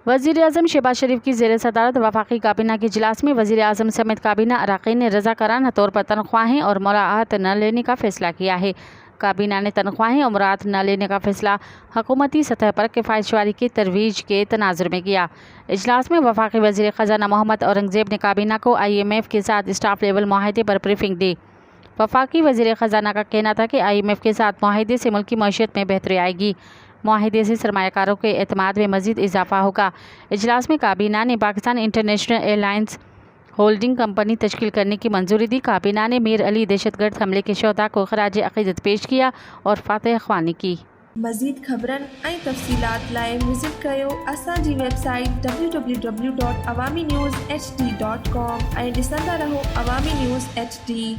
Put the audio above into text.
वज़ीर-ए-आज़म शहबाज शरीफ की ज़ेर सदारत वफाकी काबीना के इजलास में वज़ीर-ए-आज़म समेत काबीना अरकान ने रज़ाकाराना तौर पर तनख्वाहें और मुराआत न लेने का फ़ैसला किया है। काबीना ने तनख्वाहें और मुराआत न लेने का फ़ैसला हुकूमती सतह पर किफ़ायतशवारी की तरवीज के तनाजुर में किया। इजलास में वफाकी वज़ीर ख़ज़ाना मोहम्मद औरंगज़ेब ने काबीना को IMF के साथ स्टाफ लेवल मुआहदे पर ब्रीफिंग दी। वफाकी वज़ीर ख़ज़ाना का कहना था कि IMF के साथ मुआहदे से मुल्क की मईशत में बेहतरी आएगी। मुआहदे से सरमायाकारों के एतमाद में मज़ीद इजाफा होगा। इजलास में काबीना ने Pakistan international airlines holding company तश्कील करने की मंजूरी दी। काबीना ने मीर अली दहशतगर्द हमले के शोहदा को खराज अक़ीदत पेश किया और फातिह ख़्वानी की। मज़ीद ख़बरन ऐं तफ़सीलात लाइ विज़िट कयो असांजी वेबसाइट www.awamiNewsHD.com ऐं ॾिसंदा रहो अवामी न्यूज़ HD।